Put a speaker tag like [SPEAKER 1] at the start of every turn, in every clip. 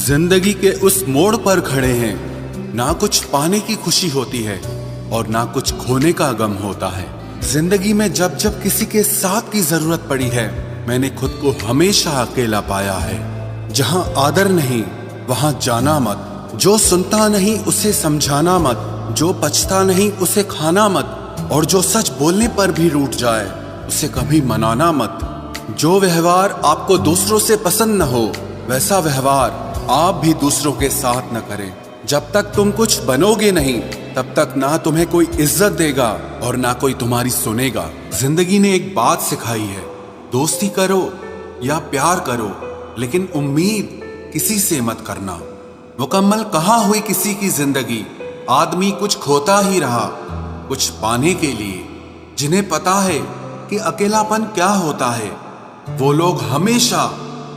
[SPEAKER 1] जिंदगी के उस मोड़ पर खड़े हैं, ना कुछ पाने की खुशी होती है और ना कुछ खोने का गम होता है। जिंदगी में जब जब किसी के साथ की जरूरत पड़ी है, मैंने खुद को हमेशा अकेला पाया है। जहां आदर नहीं वहां जाना मत, जो सुनता नहीं उसे समझाना मत, जो पछता नहीं उसे खाना मत, और जो सच बोलने पर भी रूठ जाए उसे कभी मनाना मत। जो व्यवहार आपको दूसरों से पसंद न हो, वैसा व्यवहार आप भी दूसरों के साथ न करें। जब तक तुम कुछ बनोगे नहीं, तब तक ना तुम्हें कोई इज्जत देगा और ना कोई तुम्हारी सुनेगा। जिंदगी ने एक बात सिखाई है, दोस्ती करो या प्यार करो, लेकिन उम्मीद किसी से मत करना। मुकम्मल कहाँ हुई किसी की जिंदगी, आदमी कुछ खोता ही रहा कुछ पाने के लिए। जिन्हें पता है कि अकेलापन क्या होता है, वो लोग हमेशा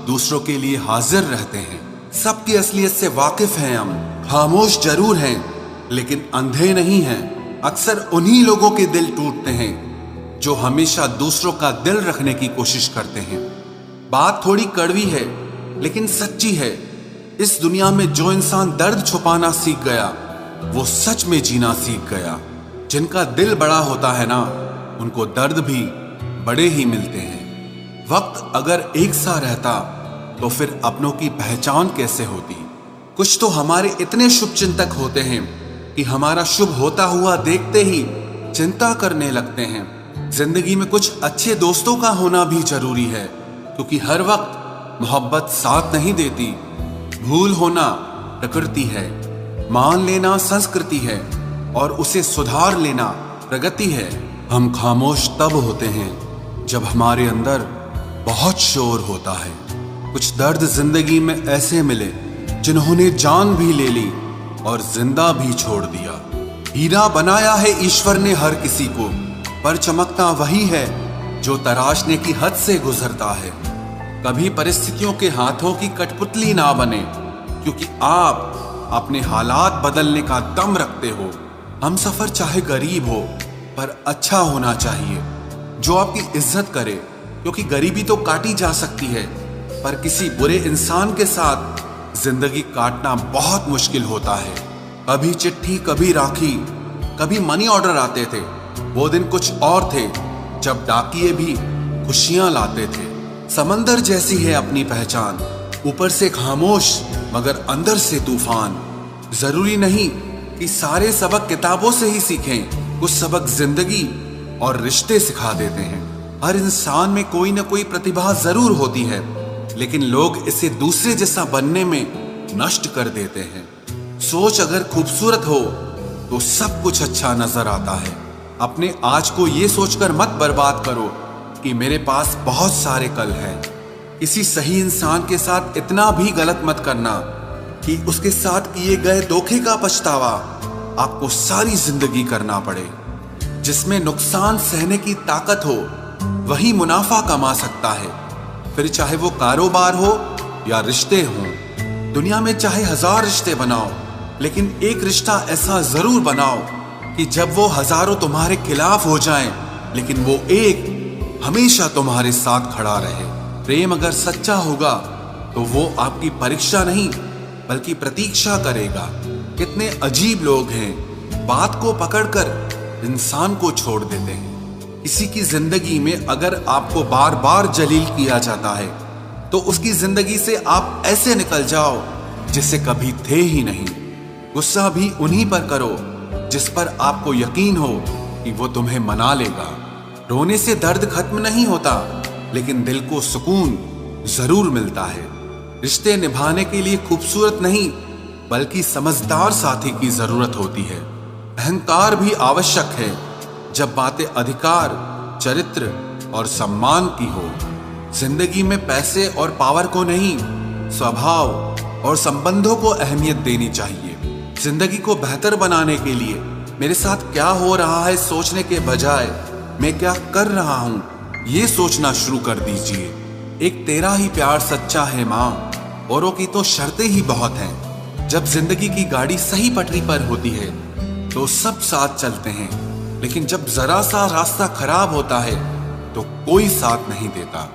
[SPEAKER 1] दूसरों के लिए हाजिर रहते हैं। सबकी असलियत से वाकिफ हैं हम, खामोश जरूर हैं लेकिन अंधे नहीं हैं। अक्सर उन्हीं लोगों के दिल टूटते हैं जो हमेशा दूसरों का दिल रखने की कोशिश करते हैं। बात थोड़ी कड़वी है लेकिन सच्ची है। इस दुनिया में जो इंसान दर्द छुपाना सीख गया, वो सच में जीना सीख गया। जिनका दिल बड़ा होता है ना, उनको दर्द भी बड़े ही मिलते हैं। वक्त अगर एक सा रहता तो फिर अपनों की पहचान कैसे होती। कुछ तो हमारे इतने शुभ चिंतक होते हैं कि हमारा शुभ होता हुआ देखते ही चिंता करने लगते हैं। जिंदगी में कुछ अच्छे दोस्तों का होना भी जरूरी है, क्योंकि हर वक्त मोहब्बत साथ नहीं देती। भूल होना प्रकृति है, मान लेना संस्कृति है, और उसे सुधार लेना प्रगति है। हम खामोश तब होते हैं जब हमारे अंदर बहुत शोर होता है। कुछ दर्द जिंदगी में ऐसे मिले जिन्होंने जान भी ले ली और जिंदा भी छोड़ दिया। हीरा बनाया है ईश्वर ने हर किसी को, पर चमकता वही है जो तराशने की हद से गुजरता है। कभी परिस्थितियों के हाथों की कठपुतली ना बने, क्योंकि आप अपने हालात बदलने का दम रखते हो। हम सफर चाहे गरीब हो पर अच्छा होना चाहिए, जो आपकी इज्जत करे, क्योंकि गरीबी तो काटी जा सकती है, पर किसी बुरे इंसान के साथ जिंदगी काटना बहुत मुश्किल होता है। कभी चिट्ठी, कभी राखी, कभी मनी ऑर्डर आते थे। वो दिन कुछ और थे जब डाकिये भी खुशियां लाते थे। समंदर जैसी है अपनी पहचान, ऊपर से खामोश मगर अंदर से तूफान। जरूरी नहीं कि सारे सबक किताबों से ही सीखें, कुछ सबक जिंदगी और रिश्ते सिखा देते हैं। हर इंसान में कोई ना कोई प्रतिभा जरूर होती है, लेकिन लोग इसे दूसरे जैसा बनने में नष्ट कर देते हैं। सोच अगर खूबसूरत हो तो सब कुछ अच्छा नजर आता है। अपने आज को ये सोचकर मत बर्बाद करो कि मेरे पास बहुत सारे कल हैं। किसी सही इंसान के साथ इतना भी गलत मत करना कि उसके साथ किए गए धोखे का पछतावा आपको सारी जिंदगी करना पड़े। जिसमें नुकसान सहने की ताकत हो, वही मुनाफा कमा सकता है, फिर चाहे वो कारोबार हो या रिश्ते हों। दुनिया में चाहे 1000 रिश्ते बनाओ, लेकिन एक रिश्ता ऐसा जरूर बनाओ कि जब वो हजारों तुम्हारे खिलाफ हो जाएं, लेकिन वो एक हमेशा तुम्हारे साथ खड़ा रहे। प्रेम अगर सच्चा होगा तो वो आपकी परीक्षा नहीं बल्कि प्रतीक्षा करेगा। कितने अजीब लोग हैं, बात को पकड़कर इंसान को छोड़ देते हैं। किसी की जिंदगी में अगर आपको बार बार जलील किया जाता है, तो उसकी जिंदगी से आप ऐसे निकल जाओ जिसे कभी थे ही नहीं। गुस्सा भी उन्हीं पर करो जिस पर आपको यकीन हो कि वो तुम्हें मना लेगा। रोने से दर्द खत्म नहीं होता, लेकिन दिल को सुकून जरूर मिलता है। रिश्ते निभाने के लिए खूबसूरत नहीं बल्कि समझदार साथी की जरूरत होती है। अहंकार भी आवश्यक है जब बातें अधिकार, चरित्र और सम्मान की हो। जिंदगी में पैसे और पावर को नहीं, स्वभाव और संबंधों को अहमियत देनी चाहिए। जिंदगी को बेहतर बनाने के लिए मेरे साथ क्या हो रहा है सोचने के बजाय मैं क्या कर रहा हूं, ये सोचना शुरू कर दीजिए। एक तेरा ही प्यार सच्चा है माँ, औरों की तो शर्तें ही बहुत हैं। जब जिंदगी की गाड़ी सही पटरी पर होती है तो सब साथ चलते हैं, लेकिन जब जरा सा रास्ता खराब होता है तो कोई साथ नहीं देता।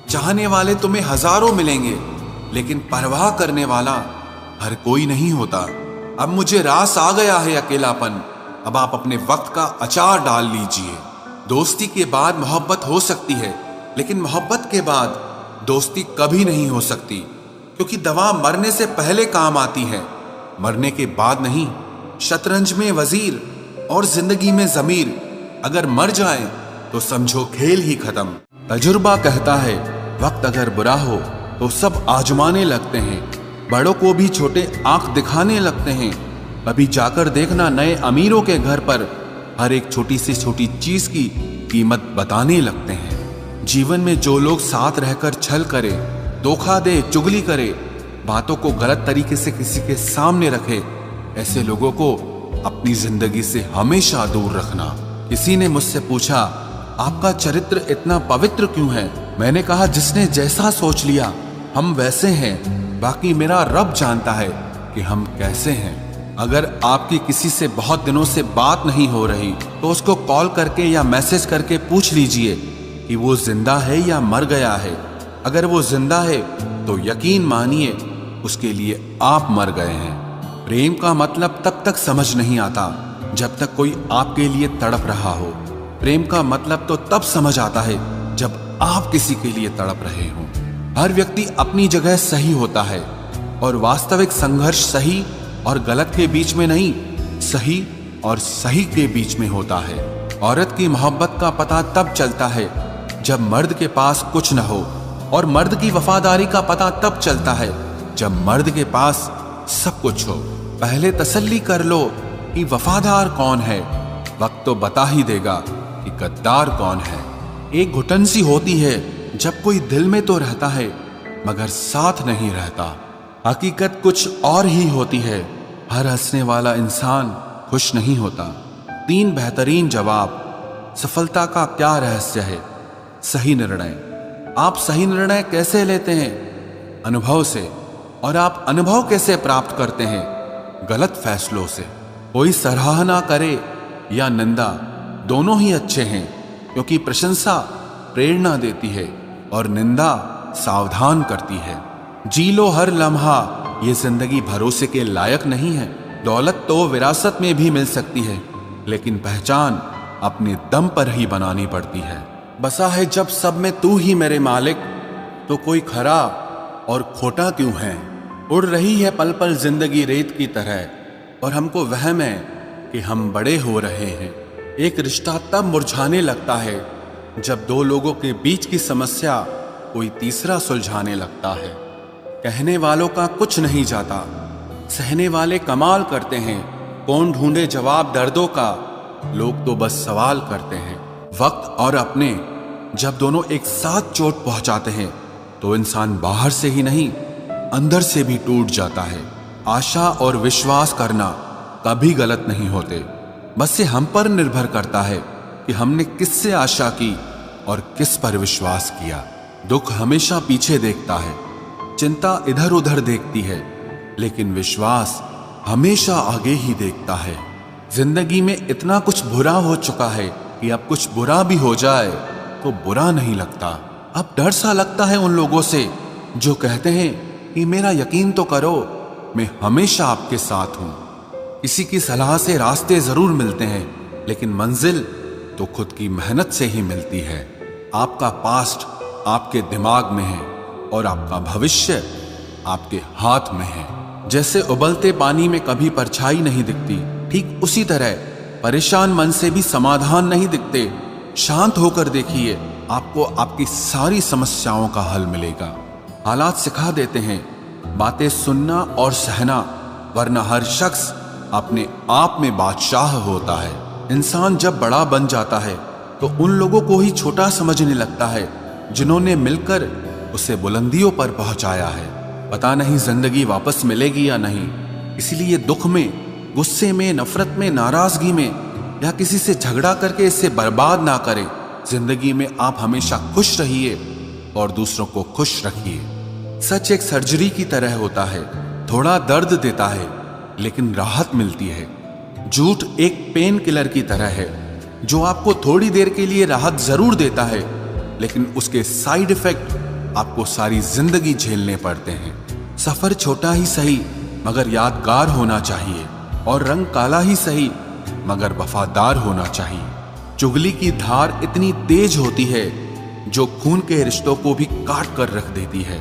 [SPEAKER 1] चाहने वाले तुम्हें हजारों मिलेंगे, लेकिन परवाह करने वाला हर कोई नहीं होता। अब मुझे रास आ गया है अकेलापन, अब आप अपने वक्त का अचार डाल लीजिए। दोस्ती के बाद मोहब्बत हो सकती है, लेकिन मोहब्बत के बाद दोस्ती कभी नहीं हो सकती, क्योंकि दवा मरने से पहले काम आती है, मरने के बाद नहीं। शतरंज में वजीर और जिंदगी में जमीर, अगर मर जाए तो समझो खेल ही खत्म। तजुर्बा कहता है वक्त अगर बुरा हो तो सब आजमाने लगते हैं, बड़ों को भी छोटे आंख दिखाने लगते हैं। कभी जाकर देखना नए अमीरों के घर पर हर एक छोटी से छोटी चीज की कीमत बताने लगते हैं। जीवन में जो लोग साथ रहकर छल करे, धोखा दे, चुगली करे, बातों को गलत तरीके से किसी के सामने रखे, ऐसे लोगों को अपनी जिंदगी से हमेशा दूर रखना। किसी ने मुझसे पूछा आपका चरित्र इतना पवित्र क्यों है? मैंने कहा जिसने जैसा सोच लिया हम वैसे हैं, बाकी मेरा रब जानता है कि हम कैसे हैं। अगर आपकी किसी से बहुत दिनों से बात नहीं हो रही तो उसको कॉल करके या मैसेज करके पूछ लीजिए कि वो जिंदा है या मर गया है। अगर वो जिंदा है तो यकीन मानिए उसके लिए आप मर गए हैं। प्रेम का मतलब तब तक समझ नहीं आता जब तक कोई आपके लिए तड़प रहा हो। प्रेम का मतलब तो तब समझ आता है जब आप किसी के लिए तड़प रहे हो। हर व्यक्ति अपनी जगह सही होता है और वास्तविक संघर्ष सही और गलत के बीच में नहीं, सही और सही के बीच में होता है। औरत की मोहब्बत का पता तब चलता है जब मर्द के पास कुछ न हो, और मर्द की वफादारी का पता तब चलता है जब मर्द के पास सब कुछ हो। पहले तसल्ली कर लो कि वफादार कौन है, वक्त तो बता ही देगा कि गद्दार कौन है। एक घुटन सी होती है जब कोई दिल में तो रहता है मगर साथ नहीं रहता। हकीकत कुछ और ही होती है, हर हंसने वाला इंसान खुश नहीं होता। 3 बेहतरीन जवाब। सफलता का क्या रहस्य है? सही निर्णय। आप सही निर्णय कैसे लेते हैं? अनुभव से। और आप अनुभव कैसे प्राप्त करते हैं? गलत फैसलों से। कोई सराहना करे या निंदा, दोनों ही अच्छे हैं, क्योंकि प्रशंसा प्रेरणा देती है और निंदा सावधान करती है। जी लो हर लम्हा, ये जिंदगी भरोसे के लायक नहीं है। दौलत तो विरासत में भी मिल सकती है, लेकिन पहचान अपने दम पर ही बनानी पड़ती है। बसा है जब सब में तू ही मेरे मालिक, तो कोई खरा और खोटा क्यों है? उड़ रही है पल पल जिंदगी रेत की तरह, और हमको वहम है कि हम बड़े हो रहे हैं। एक रिश्ता तब मुरझाने लगता है जब 2 लोगों के बीच की समस्या कोई तीसरा सुलझाने लगता है। कहने वालों का कुछ नहीं जाता, सहने वाले कमाल करते हैं। कौन ढूंढे जवाब दर्दों का, लोग तो बस सवाल करते हैं। वक्त और अपने जब दोनों एक साथ चोट पहुंचाते हैं तो इंसान बाहर से ही नहीं अंदर से भी टूट जाता है। आशा और विश्वास करना कभी गलत नहीं होते, बस ये हम पर निर्भर करता है कि हमने किससे आशा की और किस पर विश्वास किया। दुख हमेशा पीछे देखता है, चिंता इधर उधर देखती है, लेकिन विश्वास हमेशा आगे ही देखता है। जिंदगी में इतना कुछ बुरा हो चुका है कि अब कुछ बुरा भी हो जाए तो बुरा नहीं लगता। अब डर सा लगता है उन लोगों से जो कहते हैं कि मेरा यकीन तो करो, मैं हमेशा आपके साथ हूं। किसी की सलाह से रास्ते जरूर मिलते हैं, लेकिन मंजिल तो खुद की मेहनत से ही मिलती है। आपका पास्ट आपके दिमाग में है और आपका भविष्य आपके हाथ में है। जैसे उबलते पानी में कभी परछाई नहीं दिखती, ठीक उसी तरह परेशान मन से भी समाधान नहीं दिखते। शांत होकर देखिए, आपको आपकी सारी समस्याओं का हल मिलेगा। हालात सिखा देते हैं बातें सुनना और सहना, वरना हर शख्स अपने आप में बादशाह होता है। इंसान जब बड़ा बन जाता है तो उन लोगों को ही छोटा समझने लगता है जिन्होंने मिलकर उसे बुलंदियों पर पहुंचाया है। पता नहीं जिंदगी वापस मिलेगी या नहीं, इसलिए दुख में, गुस्से में, नफरत में, नाराजगी में या किसी से झगड़ा करके इसे बर्बाद ना करें। जिंदगी में आप हमेशा खुश रहिए और दूसरों को खुश रखिए। सच एक सर्जरी की तरह होता है, थोड़ा दर्द देता है लेकिन राहत मिलती है। झूठ एक पेन किलर की तरह है जो आपको थोड़ी देर के लिए राहत जरूर देता है, लेकिन उसके साइड इफेक्ट आपको सारी जिंदगी झेलने पड़ते हैं। सफर छोटा ही सही मगर यादगार होना चाहिए, और रंग काला ही सही मगर वफादार होना चाहिए। चुगली की धार इतनी तेज होती है जो खून के रिश्तों को भी काट कर रख देती है।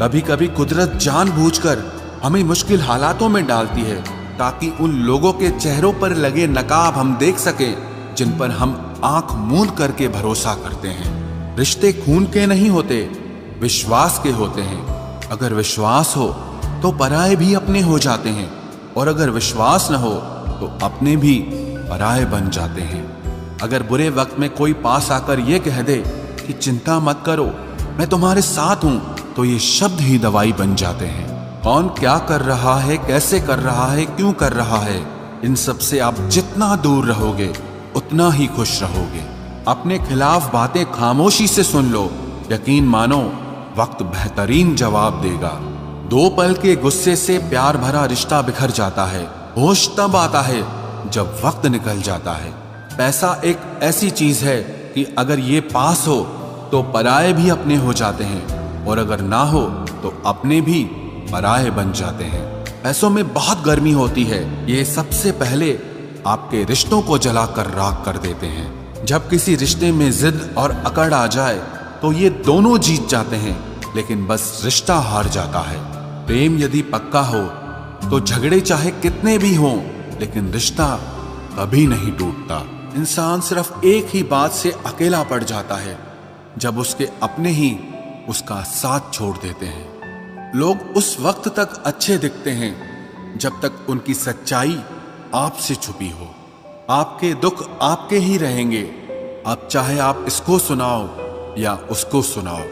[SPEAKER 1] कभी कभी कुदरत जानबूझकर हमें मुश्किल हालातों में डालती है ताकि उन लोगों के चेहरों पर लगे नकाब हम देख सकें जिन पर हम आंख मूंद करके भरोसा करते हैं। रिश्ते खून के नहीं होते, विश्वास के होते हैं। अगर विश्वास हो तो पराये भी अपने हो जाते हैं, और अगर विश्वास न हो तो अपने भी पराये बन जाते हैं। अगर बुरे वक्त में कोई पास आकर यह कह दे कि चिंता मत करो, मैं तुम्हारे साथ हूं, तो ये शब्द ही दवाई बन जाते हैं। कौन क्या कर रहा है, कैसे कर रहा है, क्यों कर रहा है, इन सब से आप जितना दूर रहोगे उतना ही खुश रहोगे। अपने खिलाफ बातें खामोशी से सुन लो, यकीन मानो वक्त बेहतरीन जवाब देगा। 2 पल के गुस्से से प्यार भरा रिश्ता बिखर जाता है। होश तब आता है जब वक्त निकल जाता है। पैसा एक ऐसी चीज है कि अगर ये पास हो तो पराये भी अपने हो जाते हैं, और अगर ना हो तो अपने भी पराये बन जाते हैं। पैसों में बहुत गर्मी होती है, ये सबसे पहले आपके रिश्तों को जलाकर राख कर देते हैं। जब किसी रिश्ते में जिद और अकड़ आ जाए तो ये दोनों जीत जाते हैं, लेकिन बस रिश्ता हार जाता है। प्रेम यदि पक्का हो तो झगड़े चाहे कितने भी हों, लेकिन रिश्ता कभी नहीं टूटता। इंसान सिर्फ एक ही बात से अकेला पड़ जाता है, जब उसके अपने ही उसका साथ छोड़ देते हैं। लोग उस वक्त तक अच्छे दिखते हैं जब तक उनकी सच्चाई आपसे छुपी हो। आपके दुख आपके ही रहेंगे, अब चाहे आप इसको सुनाओ या उसको सुनाओ।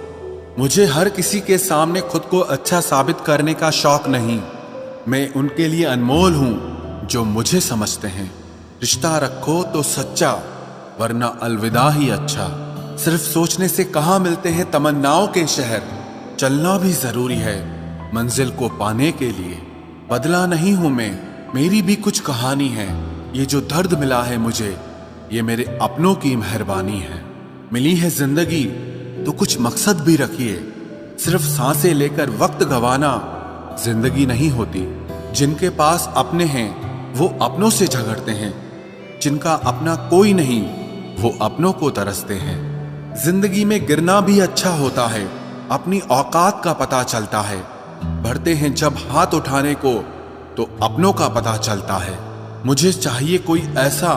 [SPEAKER 1] मुझे हर किसी के सामने खुद को अच्छा साबित करने का शौक नहीं। मैं उनके लिए अनमोल हूं जो मुझे समझते हैं। रिश्ता रखो तो सच्चा, वरना अलविदा ही अच्छा। सिर्फ सोचने से कहाँ मिलते हैं तमन्नाओं के शहर। चलना भी जरूरी है मंजिल को पाने के लिए। बदला नहीं हूं मैं, मेरी भी कुछ कहानी है। ये जो दर्द मिला है मुझे, ये मेरे अपनों की मेहरबानी है। मिली है जिंदगी तो कुछ मकसद भी रखिए। सिर्फ सांसें लेकर वक्त गंवाना जिंदगी नहीं होती। जिनके पास अपने हैं वो अपनों से झगड़ते हैं, जिनका अपना कोई नहीं वो अपनों को तरसते हैं। जिंदगी में गिरना भी अच्छा होता है, अपनी औकात का पता चलता है। बढ़ते हैं जब हाथ उठाने को तो अपनों का पता चलता है। मुझे चाहिए कोई ऐसा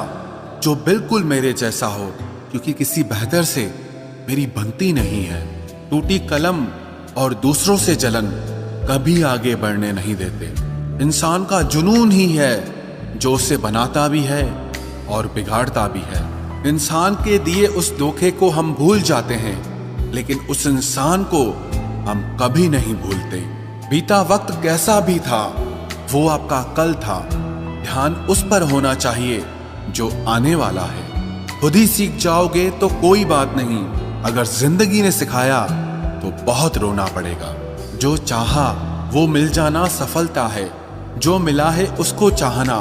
[SPEAKER 1] जो बिल्कुल मेरे जैसा हो, क्योंकि किसी बेहतर से मेरी बनती नहीं है। टूटी कलम और दूसरों से जलन कभी आगे बढ़ने नहीं देते। इंसान का जुनून ही है जो उसे बनाता भी है और बिगाड़ता भी है। इंसान के दिए उस धोखे को हम भूल जाते हैं, लेकिन उस इंसान को हम कभी नहीं भूलते। बीता वक्त कैसा भी था वो आपका कल था। ध्यान उस पर होना चाहिए जो आने वाला है। खुद ही सीख जाओगे तो कोई बात नहीं, अगर जिंदगी ने सिखाया तो बहुत रोना पड़ेगा। जो चाहा वो मिल जाना सफलता है, जो मिला है उसको चाहना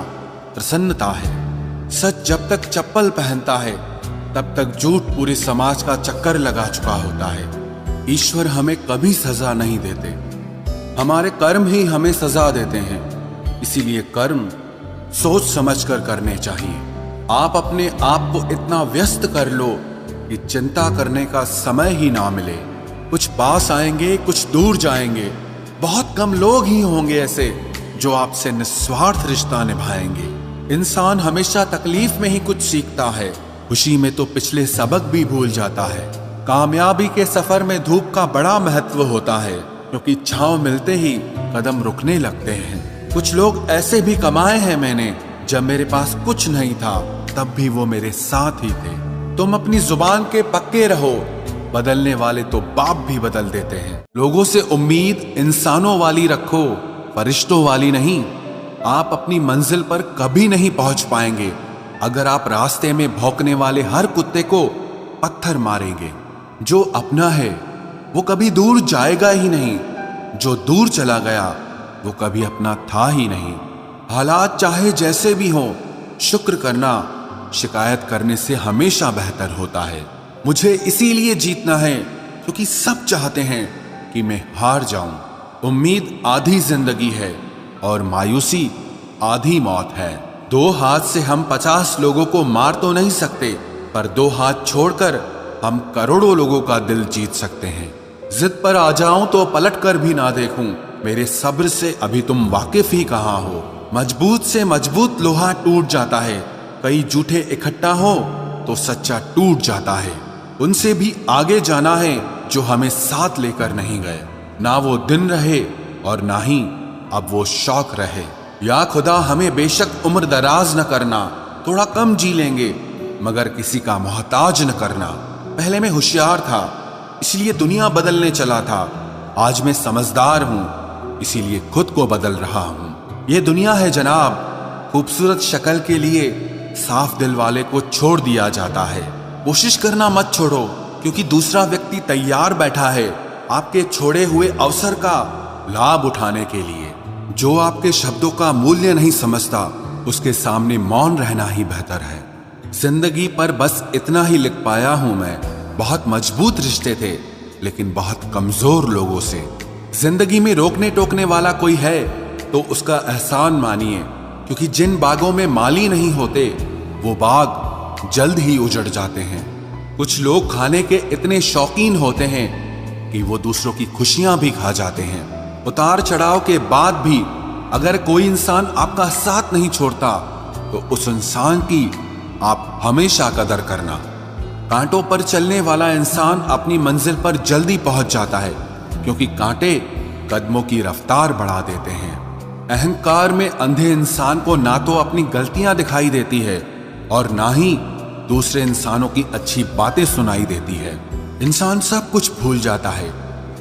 [SPEAKER 1] प्रसन्नता है। सच जब तक चप्पल पहनता है तब तक झूठ पूरे समाज का चक्कर लगा चुका होता है। ईश्वर हमें कभी सजा नहीं देते, हमारे कर्म ही हमें सजा देते हैं। इसीलिए कर्म सोच समझकर करने चाहिए। आप अपने आप को इतना व्यस्त कर लो कि चिंता करने का समय ही ना मिले। कुछ पास आएंगे, कुछ दूर जाएंगे। बहुत कम लोग ही होंगे ऐसे जो आपसे निस्वार्थ रिश्ता निभाएंगे। इंसान हमेशा तकलीफ में ही कुछ सीखता है, खुशी में तो पिछले सबक भी भूल जाता है। कामयाबी के सफर में धूप का बड़ा महत्व होता है, क्योंकि छांव मिलते ही कदम रुकने लगते हैं। कुछ लोग ऐसे भी कमाए हैं मैंने, जब मेरे पास कुछ नहीं था तब भी वो मेरे साथ ही थे। तुम अपनी जुबान के पक्के रहो, बदलने वाले तो बाप भी बदल देते हैं। लोगों से उम्मीद इंसानों वाली रखो, फरिश्तों वाली नहीं। आप अपनी मंजिल पर कभी नहीं पहुंच पाएंगे अगर आप रास्ते में भौंकने वाले हर कुत्ते को पत्थर मारेंगे। जो अपना है वो कभी दूर जाएगा ही नहीं, जो दूर चला गया वो कभी अपना था ही नहीं। हालात चाहे जैसे भी हों, शुक्र करना शिकायत करने से हमेशा बेहतर होता है। मुझे इसीलिए जीतना है क्योंकि सब चाहते हैं कि मैं हार जाऊं। उम्मीद आधी जिंदगी है, और मायूसी आधी मौत है। 2 हाथ से हम 50 लोगों को मार तो नहीं सकते, पर 2 हाथ छोड़कर हम करोड़ों लोगों का दिल जीत सकते हैं। जिद पर आ जाऊं तो पलट कर भी ना देखूं, मेरे सब्र से अभी तुम वाकिफ ही कहाँ हो। मजबूत से मजबूत लोहा टूट जाता है, कई जूठे इकट्ठा हो तो सच्चा टूट जाता है। उनसे भी आगे जाना है जो हमें साथ लेकर नहीं गए। ना वो दिन रहे और ना ही अब वो शौक रहे। या खुदा हमें बेशक उम्र दराज न करना, थोड़ा कम जी लेंगे मगर किसी का मोहताज न करना। पहले मैं होशियार था इसलिए दुनिया बदलने चला था, आज मैं समझदार हूं इसीलिए खुद को बदल रहा हूं। ये दुनिया है जनाब, खूबसूरत शक्ल के लिए साफ दिल वाले को छोड़ दिया जाता है। कोशिश करना मत छोड़ो, क्योंकि दूसरा व्यक्ति तैयार बैठा है आपके छोड़े हुए अवसर का लाभ उठाने के लिए। जो आपके शब्दों का मूल्य नहीं समझता उसके सामने मौन रहना ही बेहतर है। जिंदगी पर बस इतना ही लिख पाया हूं मैं, बहुत मजबूत रिश्ते थे लेकिन बहुत कमजोर लोगों से। जिंदगी में रोकने टोकने वाला कोई है तो उसका एहसान मानिए, क्योंकि जिन बागों में माली नहीं होते वो बाग जल्द ही उजड़ जाते हैं। कुछ लोग खाने के इतने शौकीन होते हैं कि वो दूसरों की खुशियां भी खा जाते हैं। उतार चढ़ाव के बाद भी अगर कोई इंसान आपका साथ नहीं छोड़ता तो उस इंसान की आप हमेशा कदर करना। कांटों पर चलने वाला इंसान अपनी मंजिल पर जल्दी पहुंच जाता है, क्योंकि कांटे कदमों की रफ्तार बढ़ा देते हैं। अहंकार में अंधे इंसान को ना तो अपनी गलतियां दिखाई देती है और ना ही दूसरे इंसानों की अच्छी बातें सुनाई देती है। इंसान सब कुछ भूल जाता है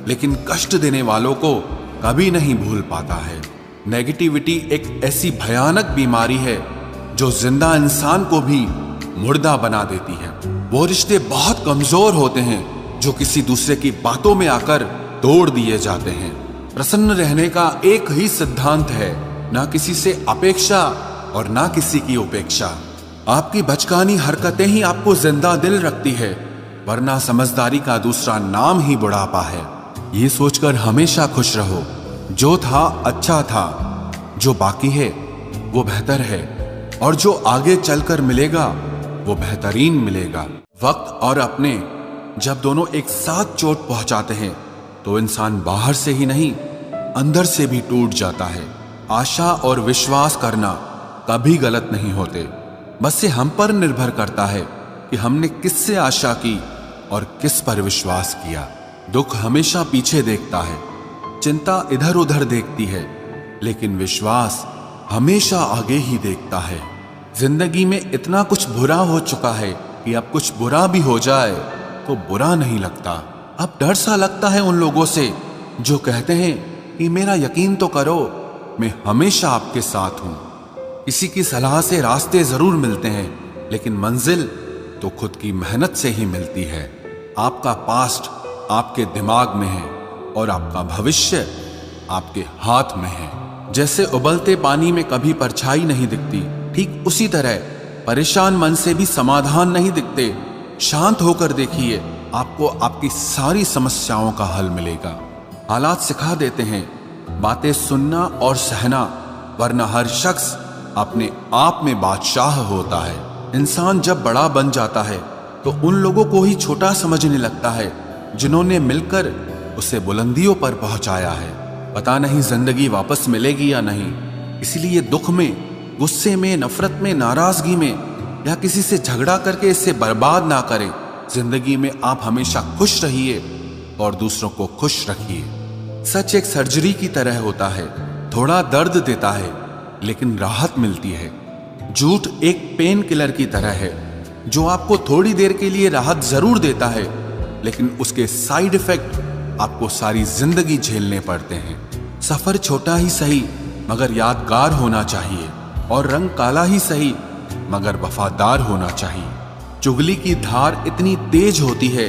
[SPEAKER 1] लेकिन कष्ट देने वालों को कभी नहीं भूल पाता है। नेगेटिविटी एक ऐसी भयानक बीमारी है जो जिंदा इंसान को भी मुर्दा बना देती है। वो रिश्ते बहुत कमजोर होते हैं जो किसी दूसरे की बातों में आकर तोड़ दिए जाते हैं। प्रसन्न रहने का एक ही सिद्धांत है, ना किसी से अपेक्षा और ना किसी की उपेक्षा। आपकी बचकानी हरकतें ही आपको जिंदा दिल रखती है, वरना समझदारी का दूसरा नाम ही बुढ़ापा है। ये सोचकर हमेशा खुश रहो, जो था अच्छा था, जो बाकी है वो बेहतर है और जो आगे चलकर मिलेगा वो बेहतरीन मिलेगा। वक्त और अपने जब दोनों एक साथ चोट पहुंचाते हैं तो इंसान बाहर से ही नहीं अंदर से भी टूट जाता है। आशा और विश्वास करना कभी गलत नहीं होते, बस ये हम पर निर्भर करता है कि हमने किससे आशा की और किस पर विश्वास किया। दुख हमेशा पीछे देखता है, चिंता इधर उधर देखती है, लेकिन विश्वास हमेशा आगे ही देखता है। जिंदगी में इतना कुछ बुरा हो चुका है कि अब कुछ बुरा भी हो जाए तो बुरा नहीं लगता। अब डर सा लगता है उन लोगों से जो कहते हैं कि मेरा यकीन तो करो, मैं हमेशा आपके साथ हूं। किसी की सलाह से रास्ते जरूर मिलते हैं, लेकिन मंजिल तो खुद की मेहनत से ही मिलती है। आपका पास्ट आपके दिमाग में है और आपका भविष्य आपके हाथ में है। जैसे उबलते पानी में कभी परछाई नहीं दिखती, ठीक उसी तरह परेशान मन से भी समाधान नहीं दिखते। शांत होकर देखिए, आपको आपकी सारी समस्याओं का हल मिलेगा। हालात सिखा देते हैं बातें सुनना और सहना, वरना हर शख्स अपने आप में बादशाह होता है। इंसान जब बड़ा बन जाता है तो उन लोगों को ही छोटा समझने लगता है जिन्होंने मिलकर उसे बुलंदियों पर पहुंचाया है। पता नहीं जिंदगी वापस मिलेगी या नहीं, इसलिए दुख में, गुस्से में, नफरत में, नाराजगी में या किसी से झगड़ा करके इसे बर्बाद ना करें। जिंदगी में आप हमेशा खुश रहिए और दूसरों को खुश रखिए। सच एक सर्जरी की तरह होता है, थोड़ा दर्द देता है लेकिन राहत मिलती है। झूठ एक पेन किलर की तरह है जो आपको थोड़ी देर के लिए राहत जरूर देता है, लेकिन उसके साइड इफेक्ट आपको सारी जिंदगी झेलने पड़ते हैं। सफर छोटा ही सही मगर यादगार होना चाहिए, और रंग काला ही सही मगर वफादार होना चाहिए। चुगली की धार इतनी तेज होती है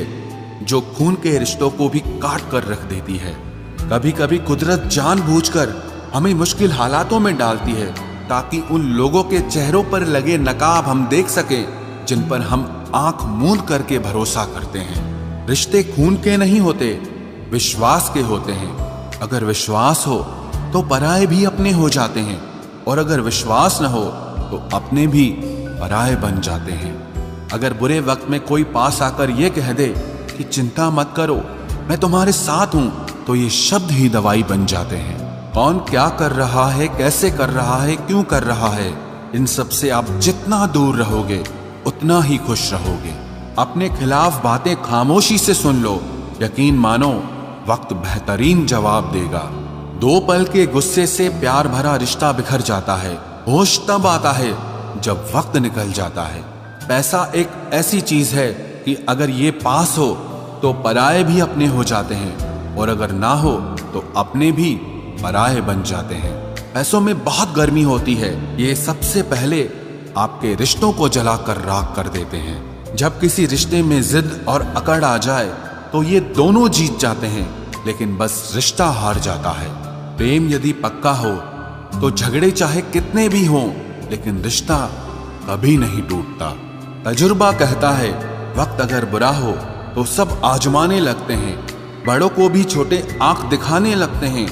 [SPEAKER 1] जो खून के रिश्तों को भी काट कर रख देती है। कभी कभी कुदरत जानबूझकर हमें मुश्किल हालातों में डालती है ताकि उन लोगों के चेहरों पर लगे नकाब हम देख सकें जिन पर हम आंख मूंद करके भरोसा करते हैं। रिश्ते खून के नहीं होते, विश्वास के होते हैं। अगर विश्वास हो तो पराये भी अपने हो जाते हैं, और अगर विश्वास न हो तो अपने भी पराये बन जाते हैं। अगर बुरे वक्त में कोई पास आकर ये कह दे कि चिंता मत करो, मैं तुम्हारे साथ हूं, तो ये शब्द ही दवाई बन जाते हैं। कौन क्या कर रहा है, कैसे कर रहा है, क्यों कर रहा है, इन सब से आप जितना दूर रहोगे उतना ही खुश रहोगे। अपने खिलाफ बातें खामोशी से सुन लो, यकीन मानो वक्त बेहतरीन जवाब देगा। 2 पल के गुस्से से प्यार भरा रिश्ता बिखर जाता है। होश तब आता है जब वक्त निकल जाता है। पैसा एक ऐसी चीज है कि अगर ये पास हो तो पराये भी अपने हो जाते हैं, और अगर ना हो तो अपने भी पराये बन जाते हैं। पैसों में बहुत गर्मी होती है, ये सबसे पहले आपके रिश्तों को जलाकर राख कर देते हैं। जब किसी रिश्ते में जिद और अकड़ आ जाए तो ये दोनों जीत जाते हैं, लेकिन बस रिश्ता हार जाता है। प्रेम यदि पक्का हो तो झगड़े चाहे कितने भी हों, लेकिन रिश्ता कभी नहीं टूटता। तजुर्बा कहता है वक्त अगर बुरा हो तो सब आजमाने लगते हैं, बड़ों को भी छोटे आंख दिखाने लगते हैं।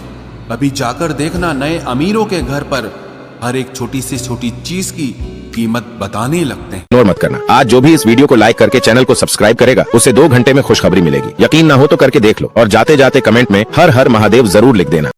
[SPEAKER 1] कभी जाकर देखना नए अमीरों के घर पर हर एक छोटी से छोटी चीज की कीमत बताने लगते हैं।
[SPEAKER 2] इग्नोर मत करना। आज जो भी इस वीडियो को लाइक करके चैनल को सब्सक्राइब करेगा उसे 2 घंटे में खुशखबरी मिलेगी। यकीन ना हो तो करके देख लो, और जाते जाते कमेंट में हर हर महादेव जरूर लिख देना।